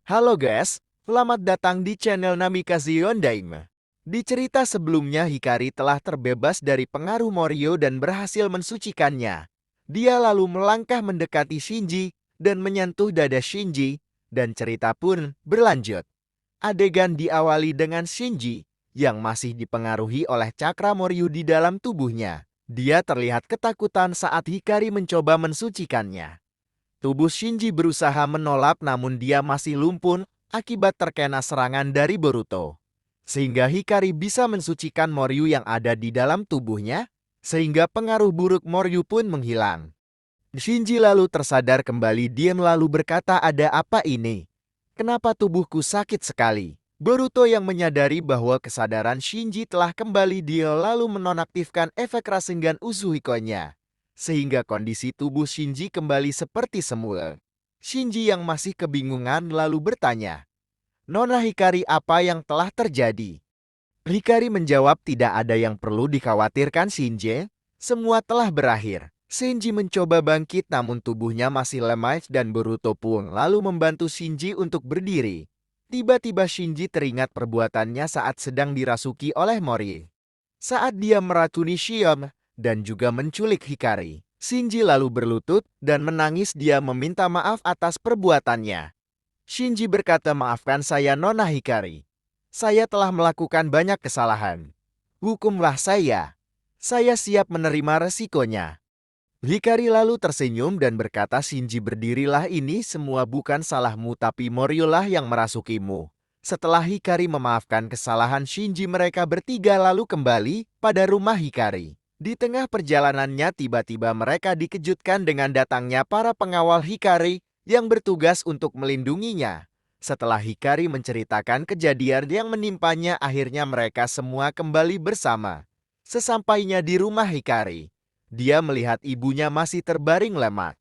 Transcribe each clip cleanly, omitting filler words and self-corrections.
Halo guys, selamat datang di channel Namikaze Yondaime. Di cerita sebelumnya Hikari telah terbebas dari pengaruh Morio dan berhasil mensucikannya. Dia lalu melangkah mendekati Shinji dan menyentuh dada Shinji, dan cerita pun berlanjut. Adegan diawali dengan Shinji yang masih dipengaruhi oleh cakra Moryu di dalam tubuhnya. Dia terlihat ketakutan saat Hikari mencoba mensucikannya. Tubuh Shinji berusaha menolak namun dia masih lumpuh akibat terkena serangan dari Boruto. Sehingga Hikari bisa mensucikan Moryu yang ada di dalam tubuhnya, sehingga pengaruh buruk Moryu pun menghilang. Shinji lalu tersadar kembali, diam lalu berkata, "Ada apa ini? Kenapa tubuhku sakit sekali?" Boruto yang menyadari bahwa kesadaran Shinji telah kembali, dia lalu menonaktifkan efek Rasengan Uzuhiko-nya, sehingga kondisi tubuh Shinji kembali seperti semula. Shinji yang masih kebingungan lalu bertanya, "Nona Hikari, apa yang telah terjadi?" Hikari menjawab, "Tidak ada yang perlu dikhawatirkan Shinji, semua telah berakhir." Shinji mencoba bangkit namun tubuhnya masih lemah dan Boruto pun lalu membantu Shinji untuk berdiri. Tiba-tiba Shinji teringat perbuatannya saat sedang dirasuki oleh Mori. Saat dia meracuni Shion dan juga menculik Hikari. Shinji lalu berlutut dan menangis, dia meminta maaf atas perbuatannya. Shinji berkata, "Maafkan saya Nona Hikari. Saya telah melakukan banyak kesalahan. Hukumlah saya. Saya siap menerima resikonya." Hikari lalu tersenyum dan berkata, "Shinji, berdirilah, ini semua bukan salahmu tapi Moryu lah yang merasukimu." Setelah Hikari memaafkan kesalahan Shinji, mereka bertiga lalu kembali pada rumah Hikari. Di tengah perjalanannya tiba-tiba mereka dikejutkan dengan datangnya para pengawal Hikari yang bertugas untuk melindunginya. Setelah Hikari menceritakan kejadian yang menimpanya, akhirnya mereka semua kembali bersama. Sesampainya di rumah Hikari, dia melihat ibunya masih terbaring lemah.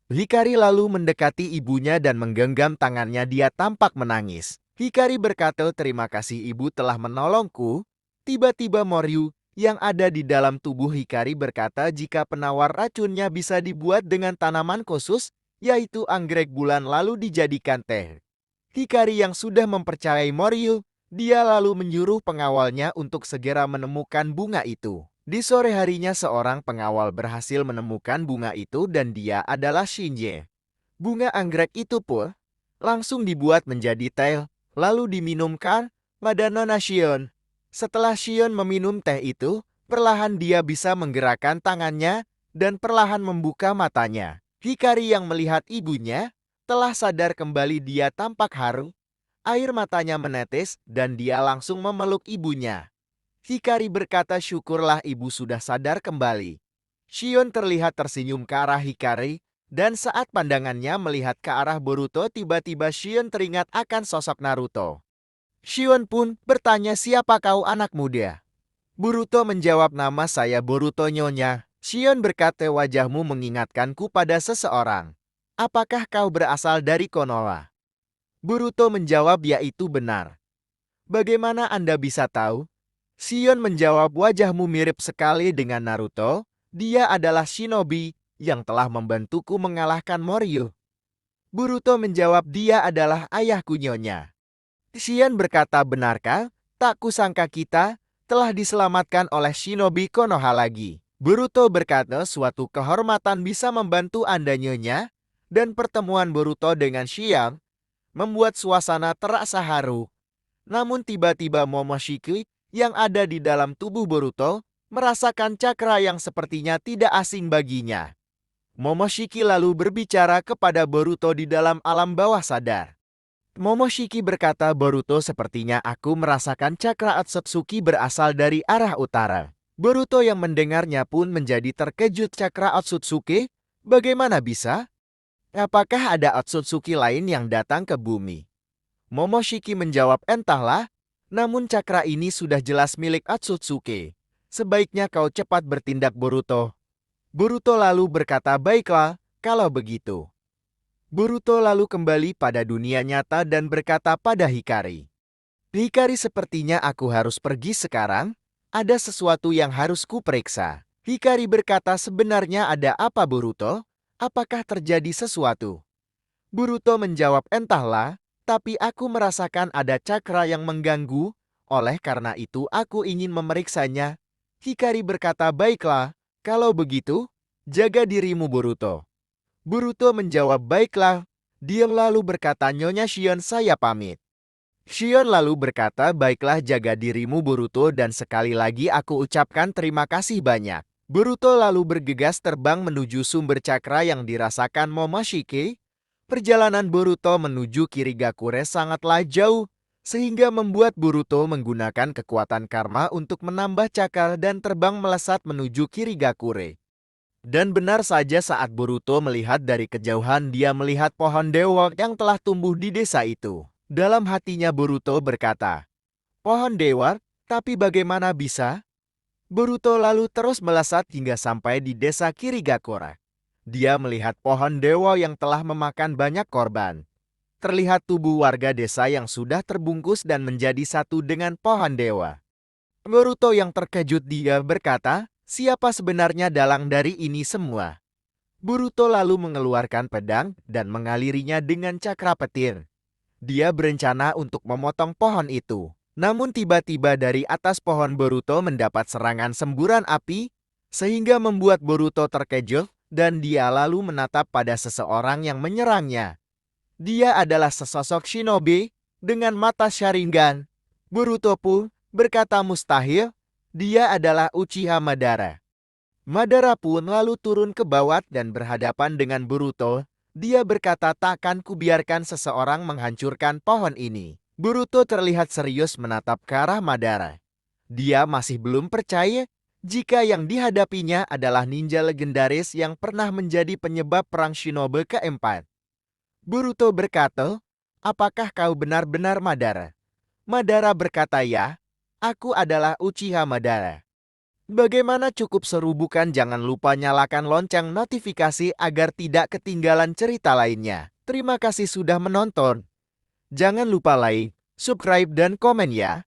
Hikari lalu mendekati ibunya dan menggenggam tangannya, dia tampak menangis. Hikari berkata, "Terima kasih ibu telah menolongku." Tiba-tiba Moryu yang ada di dalam tubuh Hikari berkata jika penawar racunnya bisa dibuat dengan tanaman khusus, yaitu anggrek bulan, lalu dijadikan teh. Hikari yang sudah mempercayai Moryu, dia lalu menyuruh pengawalnya untuk segera menemukan bunga itu. Di sore harinya seorang pengawal berhasil menemukan bunga itu dan dia adalah Shinji. Bunga anggrek itu pun langsung dibuat menjadi teh, lalu diminumkan pada Nona Shion. Setelah Shion meminum teh itu, perlahan dia bisa menggerakkan tangannya dan perlahan membuka matanya. Hikari yang melihat ibunya telah sadar kembali, dia tampak haru, air matanya menetes dan dia langsung memeluk ibunya. Hikari berkata, "Syukurlah ibu sudah sadar kembali." Shion terlihat tersenyum ke arah Hikari, dan saat pandangannya melihat ke arah Boruto, tiba-tiba Shion teringat akan sosok Naruto. Shion pun bertanya, "Siapa kau anak muda?" Boruto menjawab, "Nama saya Boruto Nyonya." Shion berkata, "Wajahmu mengingatkanku pada seseorang. Apakah kau berasal dari Konoha?" Boruto menjawab, "Ya, itu benar." "Bagaimana Anda bisa tahu?" Shion menjawab, "Wajahmu mirip sekali dengan Naruto. Dia adalah shinobi yang telah membantuku mengalahkan Moryu." Boruto menjawab, "Dia adalah ayahku Nyonya." Shion berkata, "Benarkah? Tak kusangka kita telah diselamatkan oleh shinobi Konoha lagi." Boruto berkata, "Suatu kehormatan bisa membantu Anda Nyonya." Dan pertemuan Boruto dengan Shion membuat suasana terasa haru. Namun tiba-tiba Momoshiki yang ada di dalam tubuh Boruto merasakan cakra yang sepertinya tidak asing baginya. Momoshiki lalu berbicara kepada Boruto di dalam alam bawah sadar. Momoshiki berkata, "Boruto, sepertinya aku merasakan cakra Otsutsuki berasal dari arah utara." Boruto yang mendengarnya pun menjadi terkejut. "Cakra Otsutsuki? Bagaimana bisa? Apakah ada Otsutsuki lain yang datang ke bumi?" Momoshiki menjawab, "Entahlah, namun cakra ini sudah jelas milik Otsutsuki. Sebaiknya kau cepat bertindak, Boruto." Boruto lalu berkata, "Baiklah, kalau begitu." Boruto lalu kembali pada dunia nyata dan berkata pada Hikari, "Hikari, sepertinya aku harus pergi sekarang. Ada sesuatu yang harus kuperiksa." Hikari berkata, "Sebenarnya ada apa, Boruto? Apakah terjadi sesuatu?" Boruto menjawab, "Entahlah. Tapi aku merasakan ada cakra yang mengganggu, oleh karena itu aku ingin memeriksanya. Hikari berkata, baiklah, kalau begitu, jaga dirimu Boruto. Boruto menjawab, baiklah. Dia lalu berkata, Nyonya Shion, saya pamit. Shion lalu berkata, baiklah, jaga dirimu Boruto, dan sekali lagi aku ucapkan terima kasih banyak. Boruto lalu bergegas terbang menuju sumber cakra yang dirasakan Momoshiki. Perjalanan Boruto menuju Kirigakure sangatlah jauh, sehingga membuat Boruto menggunakan kekuatan karma untuk menambah cakra dan terbang melesat menuju Kirigakure. Dan benar saja saat Boruto melihat dari kejauhan, dia melihat pohon dewa yang telah tumbuh di desa itu. Dalam hatinya Boruto berkata, pohon dewa, tapi bagaimana bisa? Boruto lalu terus melesat hingga sampai di desa Kirigakure. Dia melihat pohon dewa yang telah memakan banyak korban. Terlihat tubuh warga desa yang sudah terbungkus dan menjadi satu dengan pohon dewa. Boruto yang terkejut, dia berkata, siapa sebenarnya dalang dari ini semua? Boruto lalu mengeluarkan pedang dan mengalirinya dengan cakra petir. Dia berencana untuk memotong pohon itu. Namun tiba-tiba dari atas pohon Boruto mendapat serangan semburan api, sehingga membuat Boruto terkejut dan dia lalu menatap pada seseorang yang menyerangnya. Dia adalah sesosok shinobi dengan mata Sharingan. Boruto pun berkata mustahil, dia adalah Uchiha Madara. Madara pun lalu turun ke bawah dan berhadapan dengan Boruto. Dia berkata, takkan kubiarkan seseorang menghancurkan pohon ini. Boruto terlihat serius menatap ke arah Madara. Dia masih belum percaya jika yang dihadapinya adalah ninja legendaris yang pernah menjadi penyebab perang Shinobi keempat. Boruto berkata, apakah kau benar-benar Madara? Madara berkata, ya, aku adalah Uchiha Madara. Bagaimana, cukup seru bukan? Jangan lupa nyalakan lonceng notifikasi agar tidak ketinggalan cerita lainnya. Terima kasih sudah menonton. Jangan lupa like, subscribe, dan komen ya.